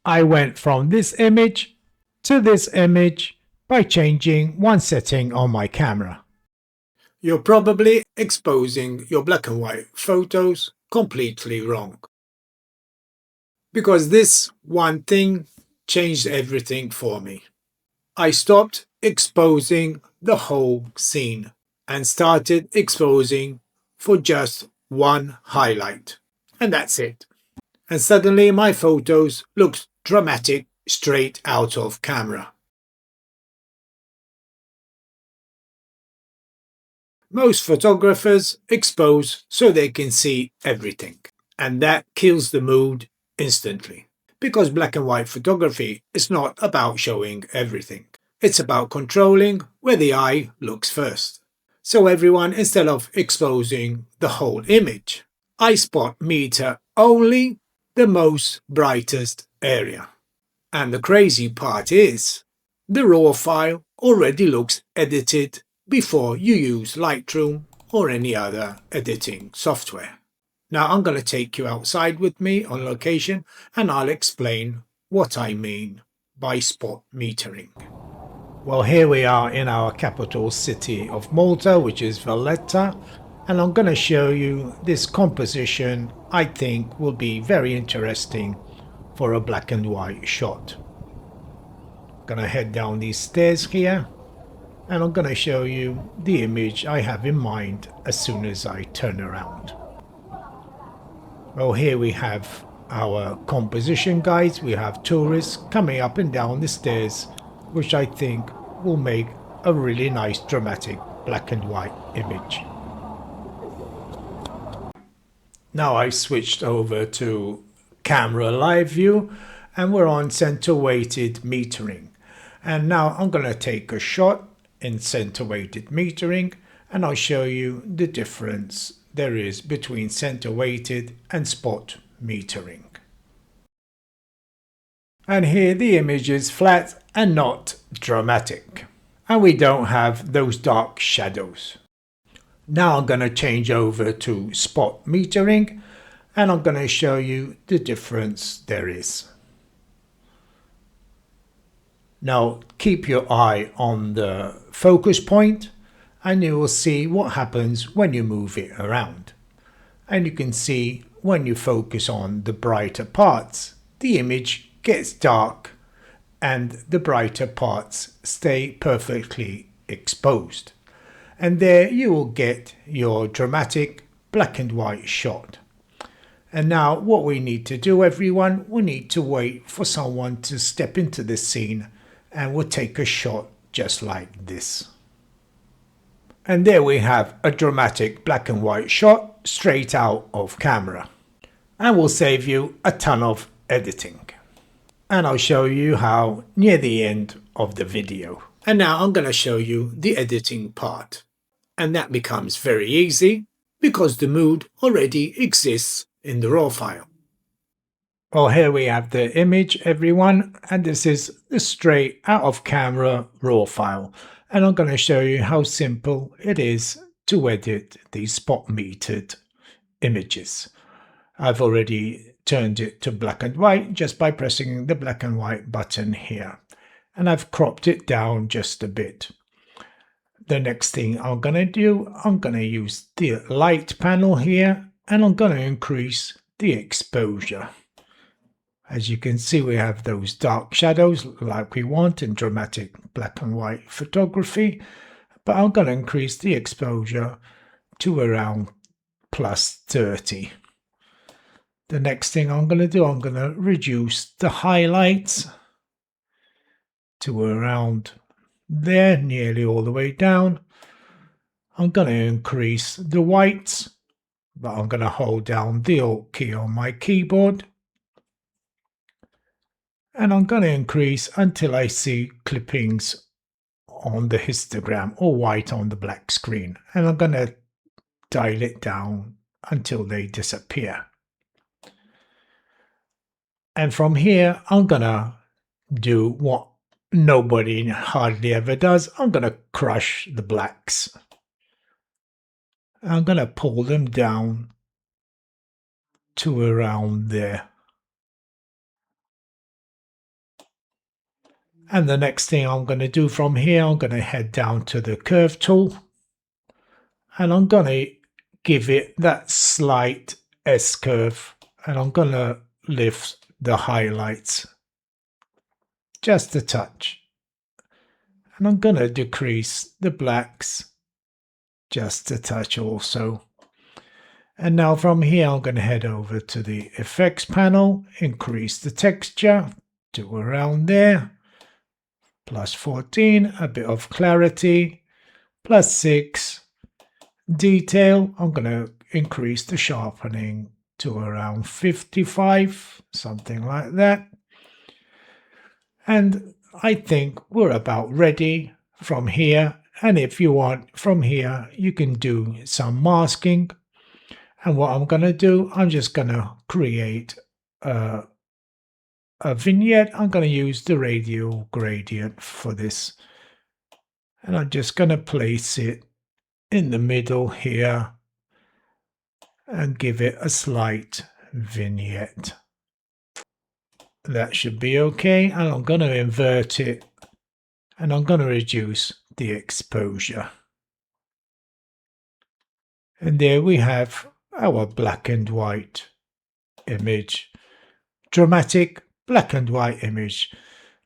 I went from this image to this image by changing one setting on my camera. You're probably exposing your black and white photos completely wrong. Because this one thing changed everything for me. I stopped exposing the whole scene and started exposing for just one highlight. And that's it. And suddenly my photos looked dramatic straight out of camera. Most photographers expose so they can see everything, and that kills the mood instantly. Because black and white photography is not about showing everything. It's about controlling where the eye looks first. So everyone, instead of exposing the whole image, I spot meter only the most brightest area. And the crazy part is, the RAW file already looks edited before you use Lightroom or any other editing software. Now I'm going to take you outside with me on location and I'll explain what I mean by spot metering. Well, here we are in our capital city of Malta, which is Valletta, and I'm going to show you this composition I think will be very interesting for a black and white shot. I'm going to head down these stairs here, and I'm going to show you the image I have in mind as soon as I turn around. Well, here we have our composition guides. We have tourists coming up and down the stairs, which I think will make a really nice dramatic black and white image. Now I've switched over to camera live view and we're on center weighted metering. And now I'm going to take a shot in center weighted metering and I'll show you the difference there is between center weighted and spot metering. And here the image is flat and not dramatic. And we don't have those dark shadows. Now I'm going to change over to spot metering and I'm going to show you the difference there is. Now keep your eye on the focus point and you will see what happens when you move it around. And you can see when you focus on the brighter parts, the image gets dark and the brighter parts stay perfectly exposed. And there you will get your dramatic black and white shot. And now what we need to do, everyone, we need to wait for someone to step into the scene and we'll take a shot just like this. And there we have a dramatic black and white shot straight out of camera. And will save you a ton of editing. And I'll show you how near the end of the video. And now I'm going to show you the editing part. And that becomes very easy because the mood already exists in the RAW file. Well, here we have the image, everyone, and this is the straight out of camera RAW file. And I'm going to show you how simple it is to edit these spot metered images. I've already turned it to black and white just by pressing the black and white button here. And I've cropped it down just a bit. The next thing I'm going to do, I'm going to use the light panel here and I'm going to increase the exposure. As you can see, we have those dark shadows like we want in dramatic black and white photography, but I'm going to increase the exposure to around +30. The next thing I'm going to do, I'm going to reduce the highlights to around there, nearly all the way down. I'm going to increase the whites, but I'm going to hold down the Alt key on my keyboard. And I'm going to increase until I see clippings on the histogram or white on the black screen. And I'm going to dial it down until they disappear. And from here, I'm going to do what nobody hardly ever does. I'm going to crush the blacks. I'm going to pull them down to around there. And the next thing I'm going to do from here, I'm going to head down to the curve tool. And I'm going to give it that slight S-curve. And I'm going to lift the highlights just a touch. And I'm going to decrease the blacks just a touch also. And now from here, I'm going to head over to the effects panel, increase the texture to around there, +14, a bit of clarity, +6, detail. I'm going to increase the sharpening to around 55, something like that. And I think we're about ready from here. And if you want from here, you can do some masking. And what I'm going to do, I'm just going to create a vignette. I'm going to use the radial gradient for this. And I'm just going to place it in the middle here and give it a slight vignette. That should be okay. And I'm going to invert it and I'm going to reduce the exposure. And there we have our black and white image. Dramatic black and white image.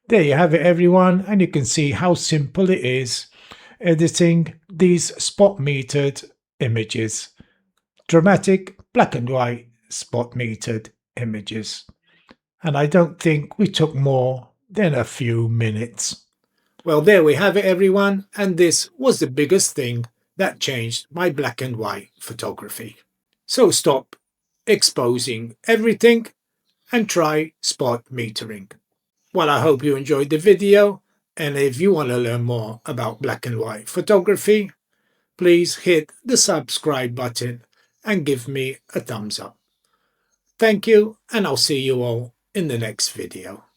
There you have it, everyone, and you can see how simple it is editing these spot metered images. Dramatic black and white spot metered images. And I don't think we took more than a few minutes. Well, there we have it, everyone, and this was the biggest thing that changed my black and white photography. So stop exposing everything and try spot metering. Well, I hope you enjoyed the video, and if you want to learn more about black and white photography, please hit the subscribe button and give me a thumbs up. Thank you, and I'll see you all in the next video.